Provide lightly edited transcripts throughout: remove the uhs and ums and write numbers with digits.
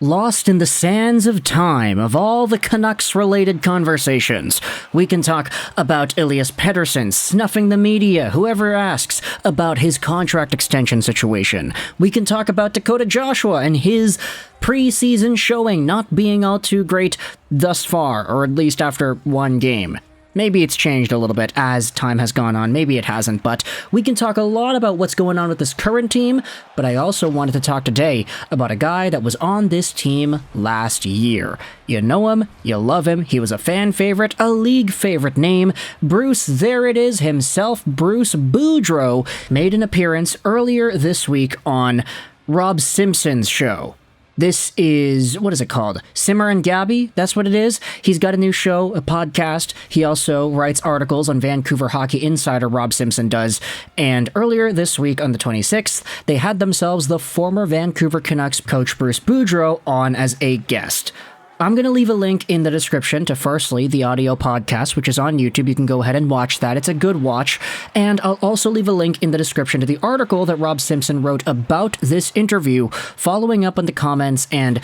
lost in the sands of time of all the Canucks-related conversations. We can talk about Elias Pettersson snuffing the media, whoever asks about his contract extension situation. We can talk about Dakota Joshua and his preseason showing not being all too great thus far, or at least after one game. Maybe it's changed a little bit as time has gone on, maybe it hasn't, but we can talk a lot about what's going on with this current team, but I also wanted to talk today about a guy that was on this team last year. You know him, you love him, he was a fan favorite, a league favorite name. Bruce, there it is, himself, Bruce Boudreau, made an appearance earlier this week on Rob Simpson's show. This is, what is it called? Simmer and Gabby? That's what it is. He's got a new show, a podcast. He also writes articles on Vancouver Hockey Insider, Rob Simpson does. And earlier this week on the 26th, they had themselves the former Vancouver Canucks coach Bruce Boudreau on as a guest. I'm going to leave a link in the description to, firstly, the audio podcast, which is on YouTube. You can go ahead and watch that. It's a good watch. And I'll also leave a link in the description to the article that Rob Simpson wrote about this interview, following up on the comments and,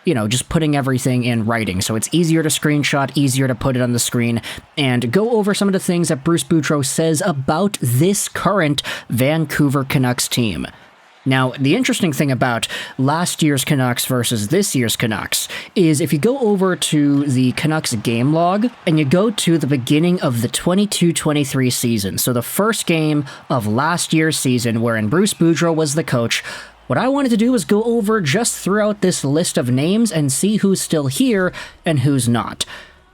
just putting everything in writing. So it's easier to screenshot, easier to put it on the screen, and go over some of the things that Bruce Boudreau says about this current Vancouver Canucks team. Now, the interesting thing about last year's Canucks versus this year's Canucks is if you go over to the Canucks game log and you go to the beginning of the 22-23 season, so the first game of last year's season wherein Bruce Boudreau was the coach, what I wanted to do was go over just throughout this list of names and see who's still here and who's not.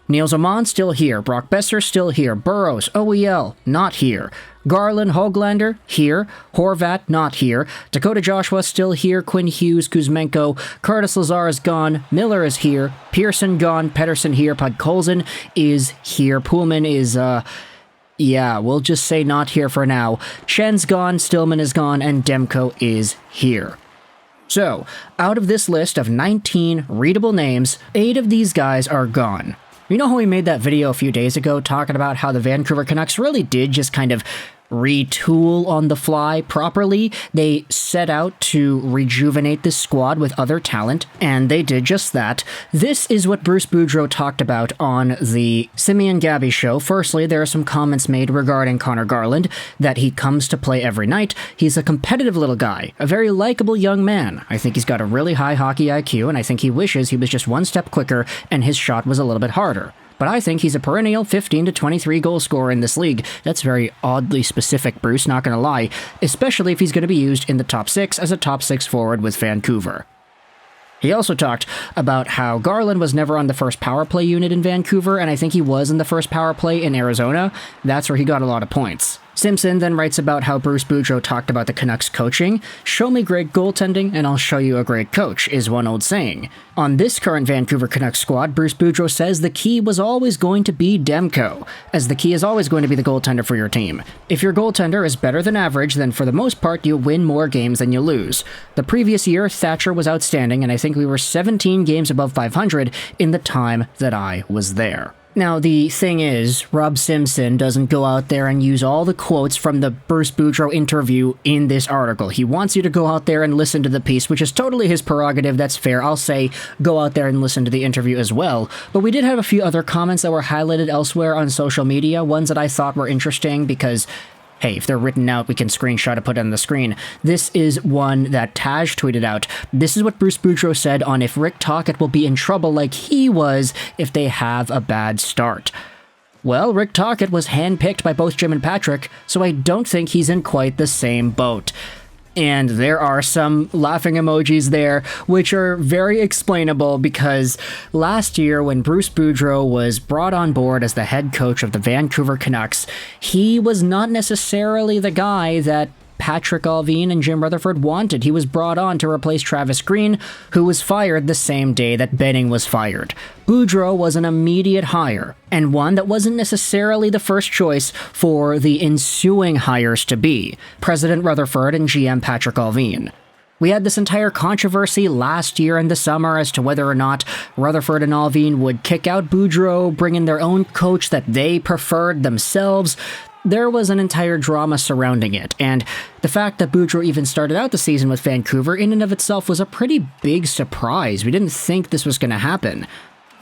Nils Åman still here, Brock Besser still here, Burrows, OEL, not here. Garland, Höglander, here. Horvat, not here. Dakota Joshua, still here. Quinn Hughes, Kuzmenko. Curtis Lazar is gone. Miller is here. Pearson gone. Pettersson here. Podkolzin is here. Pullman is, we'll just say not here for now. Schen's gone. Stillman is gone. And Demko is here. So, out of this list of 19 readable names, 8 of these guys are gone. You know how we made that video a few days ago talking about how the Vancouver Canucks really did just kind of retool on the fly properly? They set out to rejuvenate this squad with other talent, and they did just that. This is what Bruce Boudreau talked about on the Simmer and Gabby show. Firstly, there are some comments made regarding Connor Garland, that he comes to play every night. He's a competitive little guy, a very likable young man. I think he's got a really high hockey IQ, and I think he wishes he was just one step quicker and his shot was a little bit harder. But I think he's a perennial 15 to 23 goal scorer in this league. That's very oddly specific, Bruce, not gonna lie, especially if he's going to be used in the top 6 as a top 6 forward with Vancouver. He also talked about how Garland was never on the first power play unit in Vancouver, and I think he was in the first power play in Arizona. That's where he got a lot of points. Simpson then writes about how Bruce Boudreau talked about the Canucks coaching. Show me great goaltending and I'll show you a great coach, is one old saying. On this current Vancouver Canucks squad, Bruce Boudreau says the key was always going to be Demko, as the key is always going to be the goaltender for your team. If your goaltender is better than average, then for the most part you win more games than you lose. The previous year, Thatcher was outstanding, and I think we were 17 games above 500 in the time that I was there. Now, the thing is, Rob Simpson doesn't go out there and use all the quotes from the Bruce Boudreau interview in this article. He wants you to go out there and listen to the piece, which is totally his prerogative. That's fair. I'll say go out there and listen to the interview as well. But we did have a few other comments that were highlighted elsewhere on social media, ones that I thought were interesting because, hey, if they're written out, we can screenshot and put it on the screen. This is one that Taj tweeted out. This is what Bruce Boudreau said on if Rick Tocchet will be in trouble like he was if they have a bad start. Well, Rick Tocchet was handpicked by both Jim and Patrik, so I don't think he's in quite the same boat. And there are some laughing emojis there, which are very explainable because last year when Bruce Boudreau was brought on board as the head coach of the Vancouver Canucks, he was not necessarily the guy that Patrik Allvin and Jim Rutherford wanted. He was brought on to replace Travis Green, who was fired the same day that Benning was fired. Boudreau was an immediate hire, and one that wasn't necessarily the first choice for the ensuing hires to be, President Rutherford and GM Patrik Allvin. We had this entire controversy last year in the summer as to whether or not Rutherford and Allvin would kick out Boudreau, bring in their own coach that they preferred themselves. there was an entire drama surrounding it, and the fact that Boudreau even started out the season with Vancouver in and of itself was a pretty big surprise. We didn't think this was going to happen.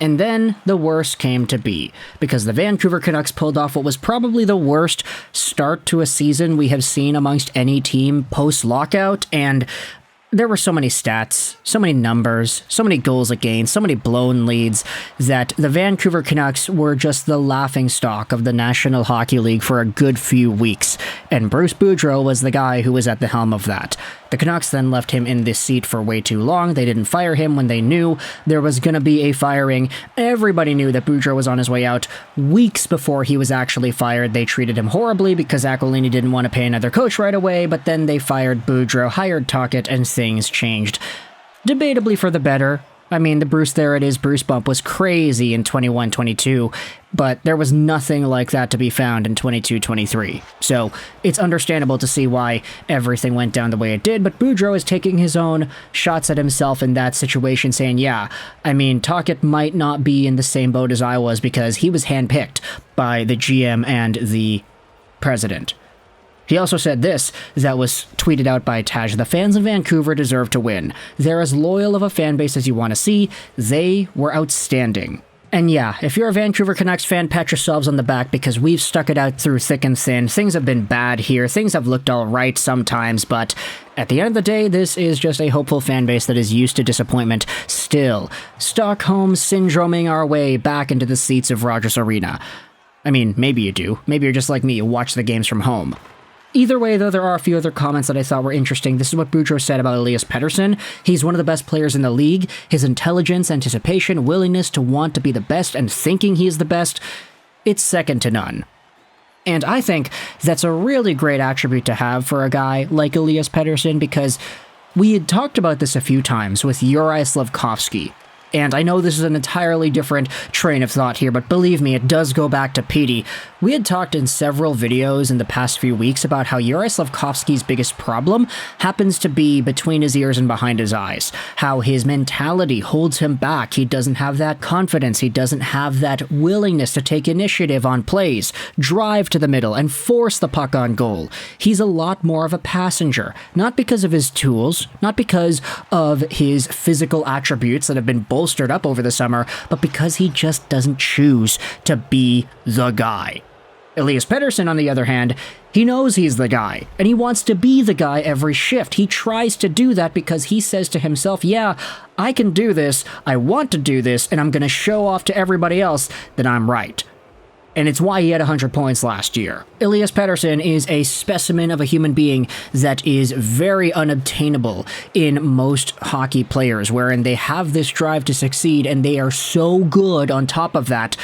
And then the worst came to be, because the Vancouver Canucks pulled off what was probably the worst start to a season we have seen amongst any team post-lockout, and there were so many stats, so many numbers, so many goals against, so many blown leads, that the Vancouver Canucks were just the laughingstock of the National Hockey League for a good few weeks, and Bruce Boudreau was the guy who was at the helm of that. The Canucks then left him in this seat for way too long. They didn't fire him when they knew there was going to be a firing. Everybody knew that Boudreau was on his way out weeks before he was actually fired. They treated him horribly because Aquilini didn't want to pay another coach right away, but then they fired Boudreau, hired Tocchet, and things changed. Debatably for the better. I mean, the Bruce bump was crazy in 21-22, but there was nothing like that to be found in 22-23. So it's understandable to see why everything went down the way it did, but Boudreau is taking his own shots at himself in that situation, saying, yeah, I mean, Tocchet might not be in the same boat as I was because he was handpicked by the GM and the president. He also said this, that was tweeted out by Taj: the fans of Vancouver deserve to win. They're as loyal of a fan base as you want to see. They were outstanding. And yeah, if you're a Vancouver Canucks fan, pat yourselves on the back because we've stuck it out through thick and thin. Things have been bad here. Things have looked all right sometimes, but at the end of the day, this is just a hopeful fan base that is used to disappointment still. Stockholm syndroming our way back into the seats of Rogers Arena. I mean, maybe you do. Maybe you're just like me, you watch the games from home. Either way, though, there are a few other comments that I thought were interesting. This is what Boudreau said about Elias Pettersson. He's one of the best players in the league. His intelligence, anticipation, willingness to want to be the best, and thinking he is the best, it's second to none. And I think that's a really great attribute to have for a guy like Elias Pettersson, because we had talked about this a few times with Juraj Slafkovsky. And I know this is an entirely different train of thought here, but believe me, it does go back to Petey. We had talked in several videos in the past few weeks about how Juraj Slafkovsky's biggest problem happens to be between his ears and behind his eyes. How his mentality holds him back. He doesn't have that confidence. He doesn't have that willingness to take initiative on plays, drive to the middle, and force the puck on goal. He's a lot more of a passenger, not because of his tools, not because of his physical attributes that have been bolstered up over the summer, but because he just doesn't choose to be the guy. Elias Pettersson, on the other hand, he knows he's the guy, and he wants to be the guy every shift. He tries to do that because he says to himself, yeah, I can do this, I want to do this, and I'm going to show off to everybody else that I'm right. And it's why he had 100 points last year. Elias Pettersson is a specimen of a human being that is very unobtainable in most hockey players, wherein they have this drive to succeed, and they are so good on top of that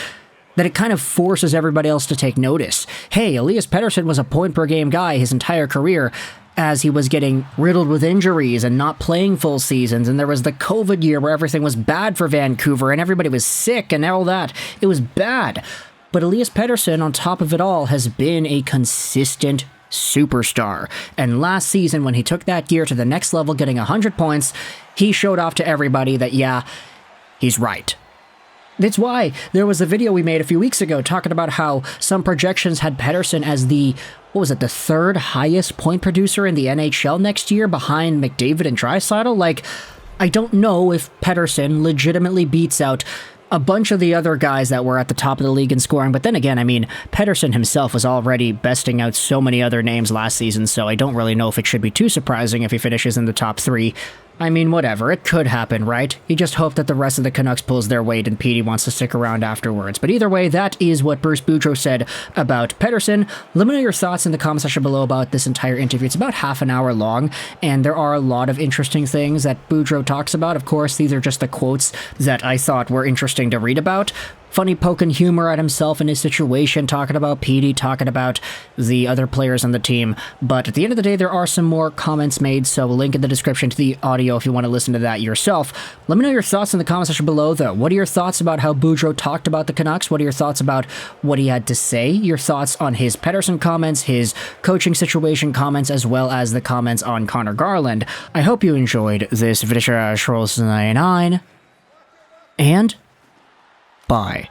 it kind of forces everybody else to take notice. Hey, Elias Pettersson was a point-per-game guy his entire career, as he was getting riddled with injuries and not playing full seasons, and there was the COVID year where everything was bad for Vancouver, and everybody was sick and all that. It was bad. But Elias Pettersson, on top of it all, has been a consistent superstar. And last season, when he took that gear to the next level, getting 100 points, he showed off to everybody that, yeah, he's right. That's why there was a video we made a few weeks ago talking about how some projections had Pettersson as the third highest point producer in the NHL next year behind McDavid and Draisaitl? Like, I don't know if Pettersson legitimately beats out a bunch of the other guys that were at the top of the league in scoring, but then again, I mean, Pettersson himself was already besting out so many other names last season, so I don't really know if it should be too surprising if he finishes in the top 3. I mean, whatever, it could happen, right? You just hope that the rest of the Canucks pulls their weight and Petey wants to stick around afterwards. But either way, that is what Bruce Boudreau said about Pettersson. Let me know your thoughts in the comment section below about this entire interview. It's about half an hour long, and there are a lot of interesting things that Boudreau talks about. Of course, these are just the quotes that I thought were interesting to read about. Funny poking humor at himself and his situation, talking about Petey, talking about the other players on the team. But at the end of the day, there are some more comments made, so link in the description to the audio if you want to listen to that yourself. Let me know your thoughts in the comment section below, though. What are your thoughts about how Boudreau talked about the Canucks? What are your thoughts about what he had to say? Your thoughts on his Pettersson comments, his coaching situation comments, as well as the comments on Connor Garland. I hope you enjoyed this video. And bye.